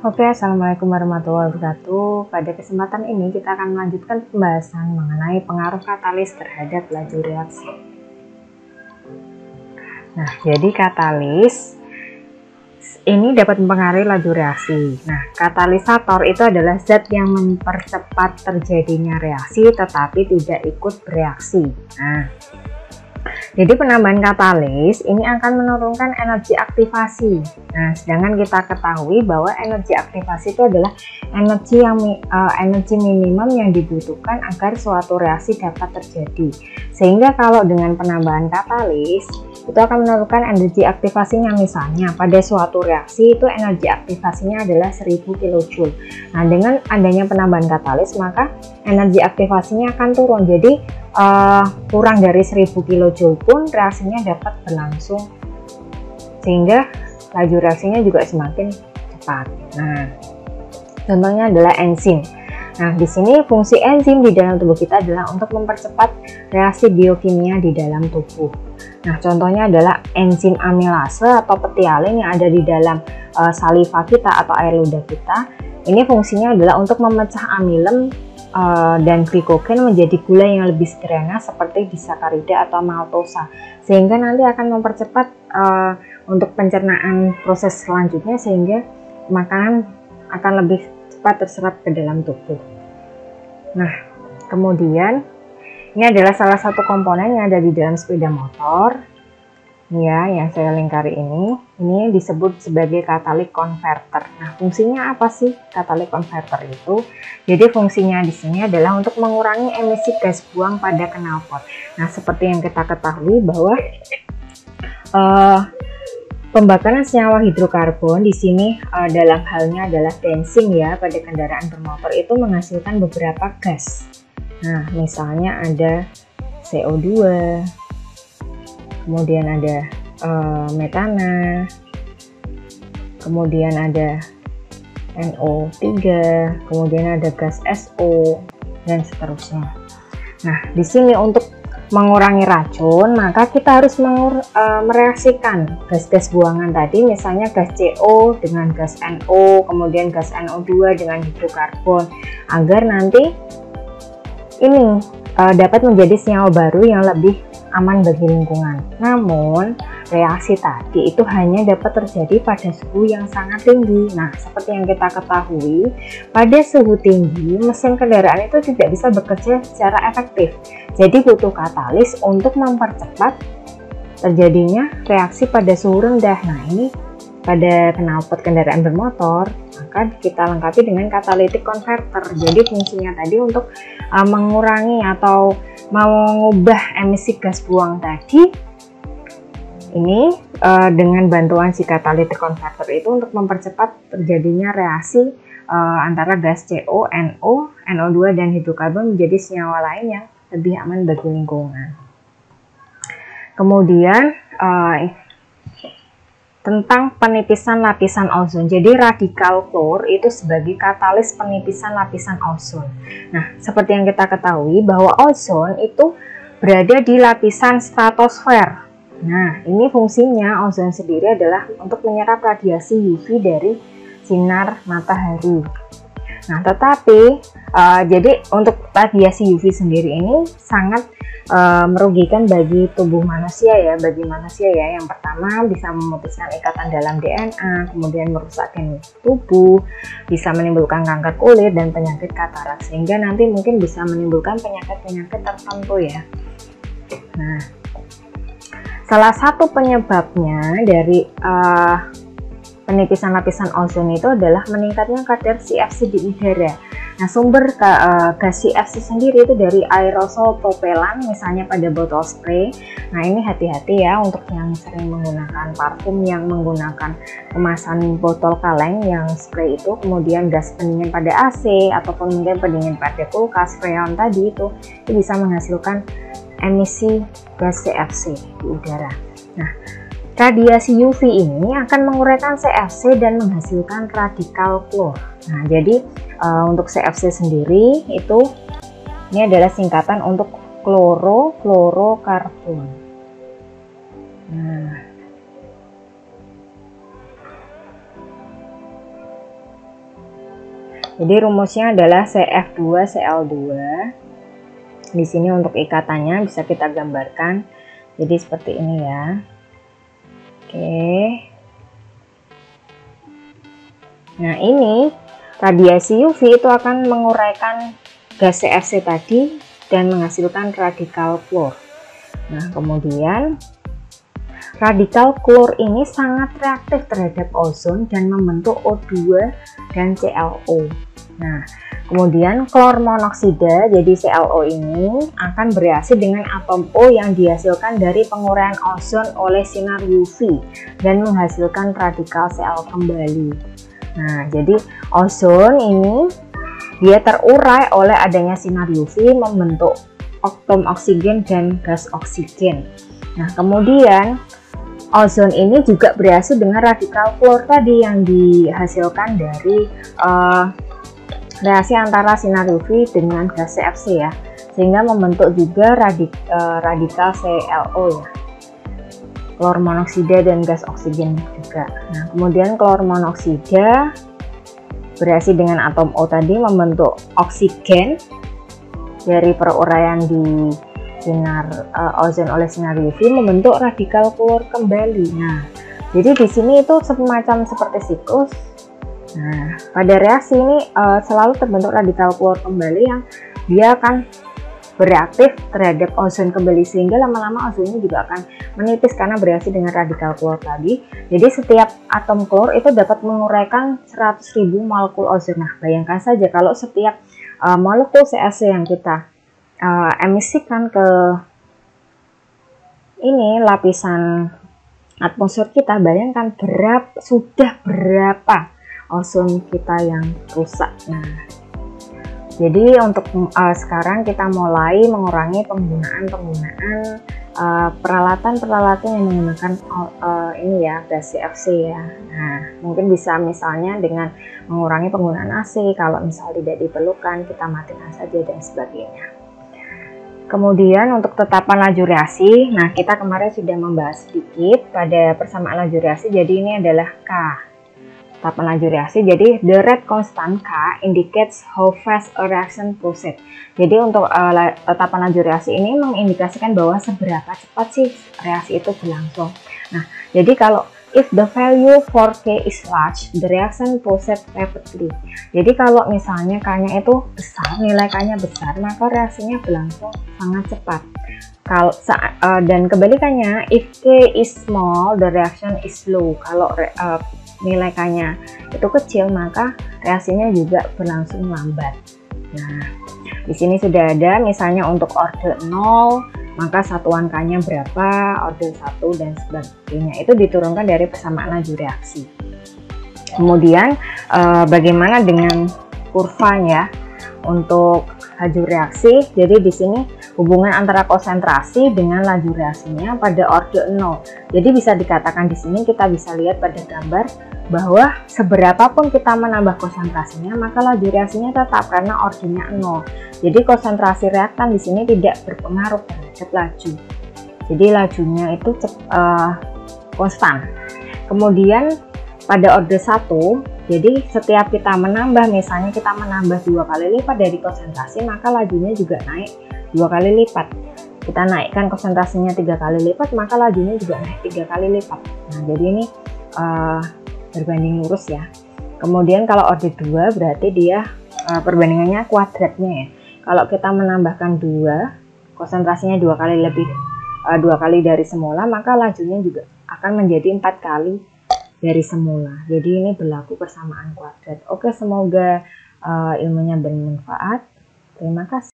Oke, Assalamualaikum warahmatullahi wabarakatuh. Pada kesempatan ini kita akan melanjutkan pembahasan mengenai pengaruh katalis terhadap laju reaksi. Nah, jadi katalis ini dapat mempengaruhi laju reaksi. Nah, katalisator itu adalah zat yang mempercepat terjadinya reaksi tetapi tidak ikut bereaksi. Nah, jadi penambahan katalis ini akan menurunkan energi aktivasi. Nah, sedangkan kita ketahui bahwa energi aktivasi itu adalah energi minimum yang dibutuhkan agar suatu reaksi dapat terjadi. Sehingga kalau dengan penambahan katalis itu akan menurunkan energi aktivasinya. Misalnya pada suatu reaksi itu energi aktivasinya adalah 1000 kJ. Nah, dengan adanya penambahan katalis maka energi aktivasinya akan turun. Jadi kurang dari 1000 kJ pun reaksinya dapat berlangsung sehingga laju reaksinya juga semakin cepat. Nah, contohnya adalah enzim. Nah, di sini fungsi enzim di dalam tubuh kita adalah untuk mempercepat reaksi biokimia di dalam tubuh. Nah, contohnya adalah enzim amilase atau petialin yang ada di dalam saliva kita atau air ludah kita. Ini fungsinya adalah untuk memecah amilem dan glikogen menjadi gula yang lebih sederhana seperti disakarida atau maltosa, sehingga nanti akan mempercepat untuk pencernaan proses selanjutnya sehingga makanan akan lebih cepat terserap ke dalam tubuh. Nah, kemudian ini adalah salah satu komponen yang ada di dalam sepeda motor ya, yang saya lingkari ini disebut sebagai catalytic converter. Nah, fungsinya apa sih catalytic converter itu? Jadi fungsinya di sini adalah untuk mengurangi emisi gas buang pada knalpot. Nah, seperti yang kita ketahui bahwa pembakaran senyawa hidrokarbon di sini dalam halnya adalah bensin ya, pada kendaraan bermotor itu menghasilkan beberapa gas. Nah, misalnya ada CO2, kemudian ada metana, kemudian ada NO3, kemudian ada gas SO, dan seterusnya. Nah, di sini untuk mengurangi racun, maka kita harus mereaksikan gas-gas buangan tadi, misalnya gas CO dengan gas NO, kemudian gas NO2 dengan hidrokarbon, agar nanti ini dapat menjadi senyawa baru yang lebih aman bagi lingkungan. Namun, reaksi tadi itu hanya dapat terjadi pada suhu yang sangat tinggi. Nah, seperti yang kita ketahui, pada suhu tinggi, mesin kendaraan itu tidak bisa bekerja secara efektif. Jadi, butuh katalis untuk mempercepat terjadinya reaksi pada suhu rendah. Nah, ini pada knalpot kendaraan bermotor, maka kita lengkapi dengan catalytic converter. Jadi fungsinya tadi untuk mengurangi atau mengubah emisi gas buang tadi ini dengan bantuan si catalytic converter itu untuk mempercepat terjadinya reaksi antara gas CO, NO, NO2 dan hidrokarbon menjadi senyawa lain yang lebih aman bagi lingkungan. Kemudian tentang penipisan lapisan ozon. Jadi radikal klor itu sebagai katalis penipisan lapisan ozon. Nah, seperti yang kita ketahui bahwa ozon itu berada di lapisan stratosfer. Nah, ini fungsinya ozon sendiri adalah untuk menyerap radiasi UV dari sinar matahari. Nah, tetapi jadi untuk radiasi UV sendiri ini sangat merugikan bagi tubuh manusia ya, yang pertama bisa memutuskan ikatan dalam DNA, kemudian merusak gen tubuh, bisa menimbulkan kanker kulit dan penyakit katarak, sehingga nanti mungkin bisa menimbulkan penyakit-penyakit tertentu ya. Nah, salah satu penyebabnya dari penipisan lapisan ozon itu adalah meningkatnya kadar CFC di udara. Nah, sumber gas CFC sendiri itu dari aerosol propelan, misalnya pada botol spray. Nah, ini hati-hati ya untuk yang sering menggunakan parfum yang menggunakan kemasan botol kaleng yang spray itu, kemudian gas pendingin pada AC ataupun mungkin pendingin pada kulkas, freon tadi itu bisa menghasilkan emisi gas CFC di udara. Nah, radiasi UV ini akan menguraikan CFC dan menghasilkan radikal klor. Nah, jadi untuk CFC sendiri itu ini adalah singkatan untuk klorofluorokarbon. Nah, Jadi rumusnya adalah CF2Cl2. Di sini untuk ikatannya bisa kita gambarkan. Jadi seperti ini ya. Oke. Nah, ini radiasi UV itu akan menguraikan gas CFC tadi dan menghasilkan radikal klor. Nah, kemudian radikal klor ini sangat reaktif terhadap ozon dan membentuk O2 dan ClO. Nah, kemudian klor monoksida, jadi ClO ini akan bereaksi dengan atom O yang dihasilkan dari penguraian ozon oleh sinar UV dan menghasilkan radikal Cl kembali. Nah, jadi ozon ini dia terurai oleh adanya sinar UV membentuk atom oksigen dan gas oksigen. Nah, kemudian ozon ini juga bereaksi dengan radikal klor tadi yang dihasilkan dari reaksi antara sinar UV dengan gas CFC ya, sehingga membentuk juga radikal ClO ya, klor monoksida dan gas oksigen juga. Nah, kemudian klor monoksida bereaksi dengan atom O tadi membentuk oksigen dari peruraian di sinar ozon oleh sinar UV membentuk radikal klor kembali. Nah, jadi di sini itu semacam seperti siklus. Nah, pada reaksi ini selalu terbentuk radikal klor kembali yang dia akan bereaktif terhadap ozon kembali, sehingga lama-lama ozonnya juga akan menipis karena bereaksi dengan radikal klor tadi. Jadi setiap atom klor itu dapat menguraikan 100.000 molekul ozon. Nah, bayangkan saja kalau setiap molekul CFC yang kita emisikan ke ini lapisan atmosfer kita, bayangkan sudah berapa ozon kita yang rusak. Nah, jadi untuk sekarang kita mulai mengurangi penggunaan peralatan-peralatan yang menggunakan ini ya, gas CFC ya. Nah, mungkin bisa misalnya dengan mengurangi penggunaan AC, kalau misal tidak diperlukan kita matikan saja dan sebagainya. Kemudian untuk tetapan laju reaksi, nah kita kemarin sudah membahas sedikit pada persamaan laju reaksi, jadi ini adalah K. Tetapan laju reaksi, jadi the rate constant K indicates how fast a reaction proceeds. Jadi untuk tetapan laju reaksi ini mengindikasikan bahwa seberapa cepat sih reaksi itu berlangsung. Nah, jadi kalau if the value for K is large, the reaction proceeds rapidly. Jadi kalau misalnya K-nya itu besar, nilai K-nya besar, maka reaksinya berlangsung sangat cepat. Dan kebalikannya, if K is small, the reaction is slow. Kalau nilai K-nya itu kecil, maka reaksinya juga berlangsung lambat. Nah, di sini sudah ada misalnya untuk orde 0, maka satuan K-nya berapa, orde 1 dan sebagainya. Itu diturunkan dari persamaan laju reaksi. Kemudian bagaimana dengan kurvanya untuk laju reaksi? Jadi di sini hubungan antara konsentrasi dengan laju reaksinya pada orde 0. Jadi bisa dikatakan di sini kita bisa lihat pada gambar bahwa seberapapun kita menambah konsentrasinya, maka laju reaksinya tetap karena ordenya 0. Jadi konsentrasi reaktan di sini tidak berpengaruh terhadap laju. Jadi lajunya itu konstan. Kemudian pada orde 1, jadi setiap kita menambah, misalnya kita menambah 2 kali lipat dari konsentrasi, maka lajunya juga naik 2 kali lipat. Kita naikkan konsentrasinya 3 kali lipat, maka lajunya juga naik 3 kali lipat. Nah, jadi ini berbanding lurus ya. Kemudian kalau orde 2 berarti dia perbandingannya kuadratnya ya. Kalau kita menambahkan 2, konsentrasinya 2 kali dari semula, maka lajunya juga akan menjadi 4 kali dari semula. Jadi ini berlaku persamaan kuadrat. Oke, semoga ilmunya bermanfaat. Terima kasih.